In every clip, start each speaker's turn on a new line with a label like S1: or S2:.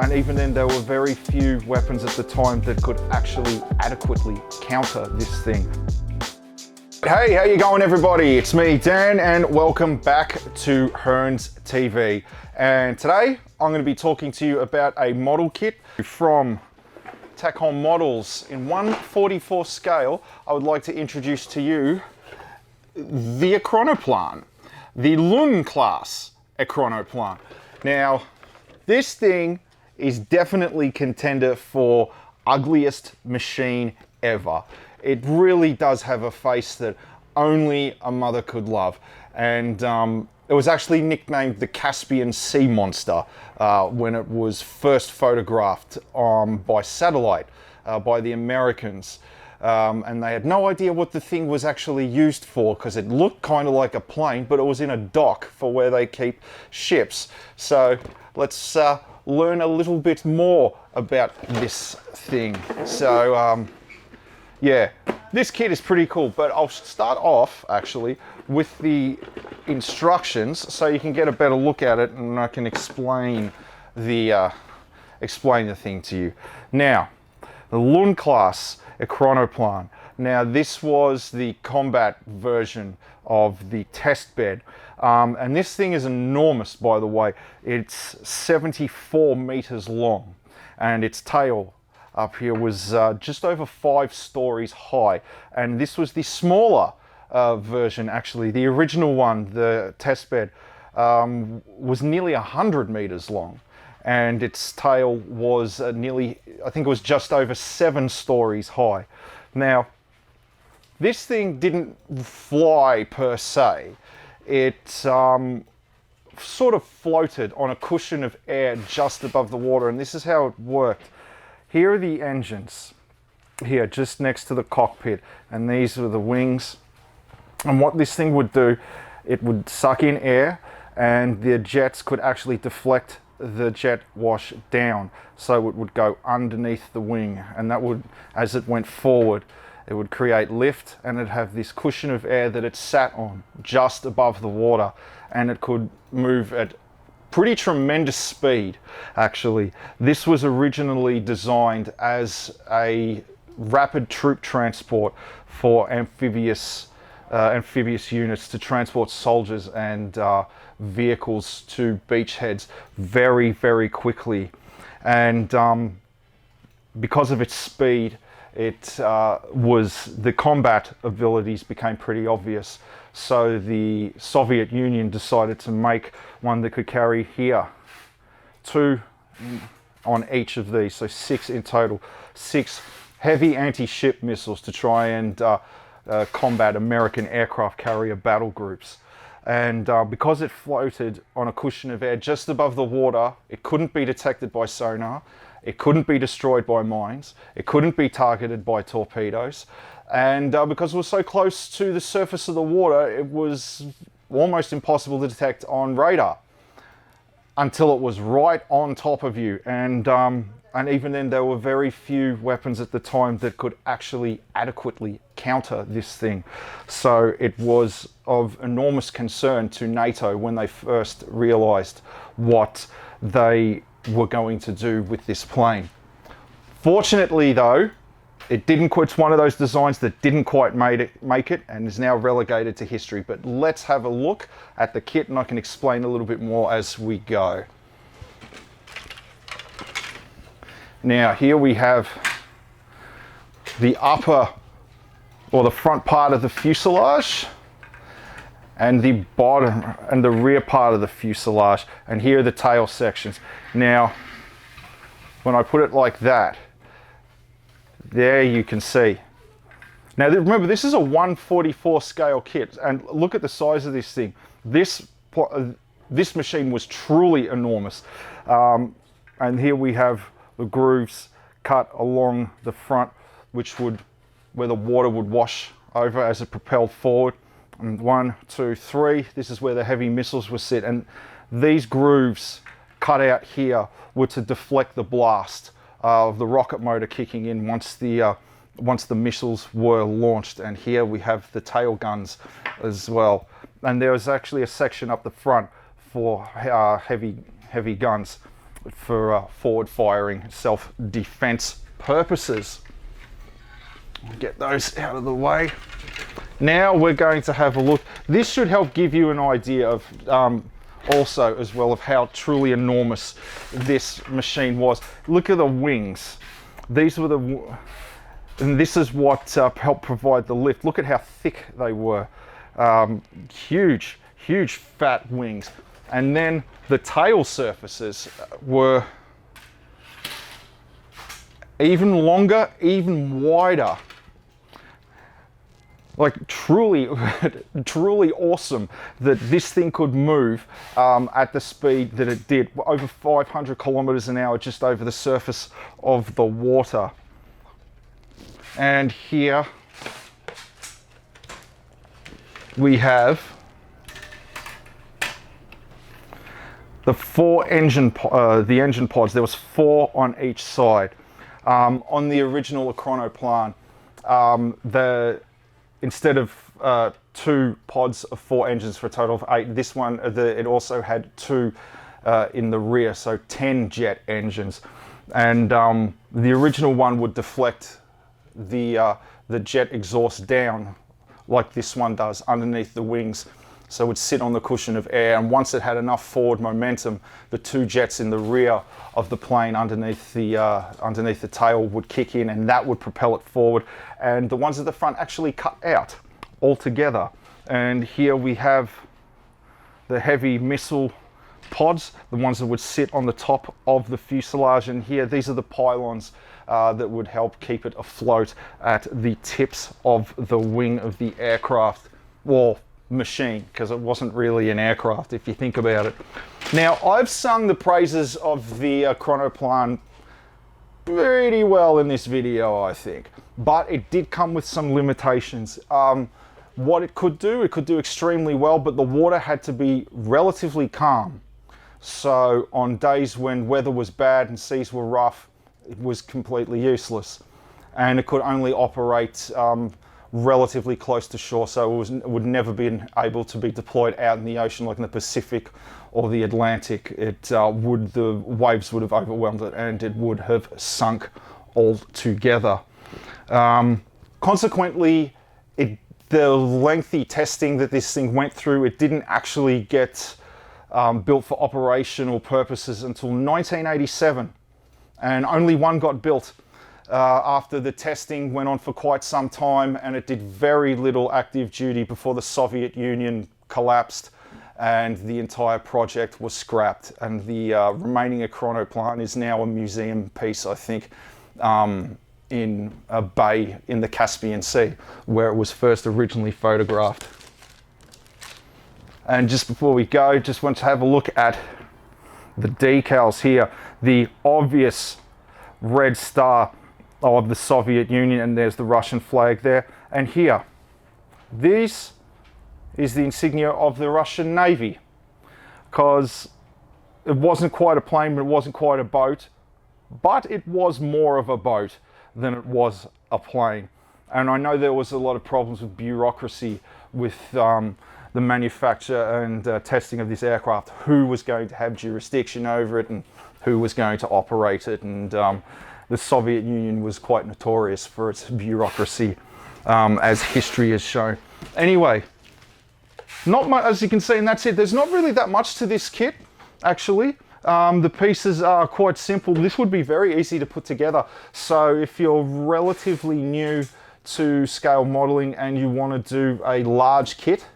S1: And even then, there were very few weapons at the time that could actually adequately counter this thing. Hey, how you going everybody? It's me, Dan, and welcome back to Hearns TV. And today, I'm going to be talking to you about a model kit from Takom models in 1/44 scale. I would like to introduce to you the Ekranoplan, the Lun-Class Ekranoplan. Now, this thing is definitely contender for ugliest machine ever. It really does have a face that only a mother could love. And it was actually nicknamed the Caspian Sea Monster when it was first photographed by satellite by the Americans. And they had no idea what the thing was actually used for because it looked kind of like a plane, but it was in a dock for where they keep ships. So let's learn a little bit more about this thing. So yeah, this kit is pretty cool, but I'll start off actually with the instructions so you can get a better look at it and I can explain the thing to you. Now, the Lun-Class Ekranoplan. Now, this was the combat version of the test bed. And this thing is enormous, by the way. It's 74 meters long, and its tail up here was just over 5 stories high. And this was the smaller version, actually. The original one, the test bed, was nearly 100 meters long. And its tail was nearly, I think it was just over 7 stories high. Now, this thing didn't fly per se. It sort of floated on a cushion of air just above the water, and this is how it worked. Here are the engines, here just next to the cockpit, and these are the wings. And what this thing would do, it would suck in air, and the jets could actually deflect the jet wash down, so it would go underneath the wing, and that would, as it went forward, it would create lift, and it'd have this cushion of air that it sat on just above the water, and it could move at pretty tremendous speed. Actually, this was originally designed as a rapid troop transport for amphibious units to transport soldiers and vehicles to beachheads very, very quickly. And because of its speed, the combat abilities became pretty obvious. So the Soviet Union decided to make one that could carry here 2 on each of these, so 6 in total, 6 heavy anti-ship missiles to try and combat American aircraft carrier battle groups. And because it floated on a cushion of air just above the water, it couldn't be detected by sonar, it couldn't be destroyed by mines, it couldn't be targeted by torpedoes, and because it was so close to the surface of the water, it was almost impossible to detect on radar until it was right on top of you. And even then, there were very few weapons at the time that could actually adequately counter this thing. So it was of enormous concern to NATO when they first realized what they were going to do with this plane. Fortunately though, it's one of those designs that didn't quite make it and is now relegated to history. But let's have a look at the kit and I can explain a little bit more as we go. Now, here we have the upper or the front part of the fuselage and the bottom and the rear part of the fuselage, and here are the tail sections. Now, when I put it like that, there you can see. Now remember, this is a 1/44 scale kit, and look at the size of this thing. This machine was truly enormous. And here we have the grooves cut along the front, where the water would wash over as it propelled forward. And 1, 2, 3, this is where the heavy missiles were set. And these grooves cut out here were to deflect the blast of the rocket motor kicking in once the missiles were launched. And here we have the tail guns as well. And there was actually a section up the front for heavy guns. for forward firing self-defense purposes. Get those out of the way. Now we're going to have a look. This should help give you an idea of also as well of how truly enormous this machine was. Look at the wings. These were and this is what helped provide the lift. Look at how thick they were. Huge fat wings. And then the tail surfaces were even longer, even wider. Like truly awesome that this thing could move at the speed that it did, over 500 kilometers an hour just over the surface of the water. And here we have the engine pods. There was 4 on each side. On the original Ekranoplan, instead of 2 pods of 4 engines for a total of 8, this one, it also had 2 in the rear, so 10 jet engines. And the original one would deflect the jet exhaust down like this one does underneath the wings. So it would sit on the cushion of air, and once it had enough forward momentum, the 2 jets in the rear of the plane underneath the tail would kick in, and that would propel it forward. And the ones at the front actually cut out altogether. And here we have the heavy missile pods, the ones that would sit on the top of the fuselage. And here, these are the pylons that would help keep it afloat at the tips of the wing of the aircraft, or machine, because it wasn't really an aircraft if you think about it. Now, I've sung the praises of the Ekranoplan pretty well in this video, I think, but it did come with some limitations. What it could do extremely well, but the water had to be relatively calm. So on days when weather was bad and seas were rough, it was completely useless, and it could only operate relatively close to shore, so it would never be able to be deployed out in the ocean like in the Pacific or the Atlantic. The waves would have overwhelmed it and it would have sunk altogether. Consequently, the lengthy testing that this thing went through, it didn't actually get built for operational purposes until 1987, and only one got built. After the testing went on for quite some time, and it did very little active duty before the Soviet Union collapsed and the entire project was scrapped. And the remaining Ekranoplan is now a museum piece, I think, in a bay in the Caspian Sea, where it was first originally photographed. And just before we go, just want to have a look at the decals here. The obvious red star of the Soviet Union, and there's the Russian flag there. And here, this is the insignia of the Russian Navy, because it wasn't quite a plane, but it wasn't quite a boat, but it was more of a boat than it was a plane. And I know there was a lot of problems with bureaucracy with the manufacture and testing of this aircraft, who was going to have jurisdiction over it and who was going to operate it. And the Soviet Union was quite notorious for its bureaucracy, as history has shown. Anyway, not much, as you can see, and that's it. There's not really that much to this kit, actually. The pieces are quite simple. This would be very easy to put together. So if you're relatively new to scale modeling and you want to do a large kit,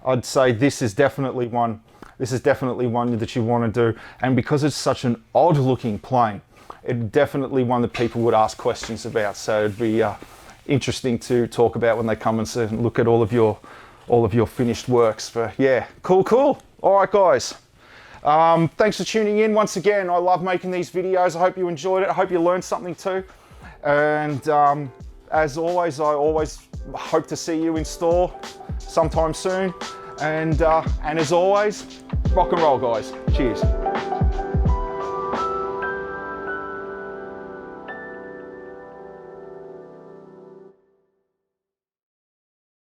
S1: I'd say this is definitely one. This is definitely one that you want to do. And because it's such an odd looking plane, it's definitely one that people would ask questions about. So it'd be interesting to talk about when they come and look at all of your finished works. But yeah, cool. All right, guys. Thanks for tuning in once again. I love making these videos. I hope you enjoyed it. I hope you learned something too. And as always, I always hope to see you in store sometime soon. And as always, rock and roll, guys. Cheers.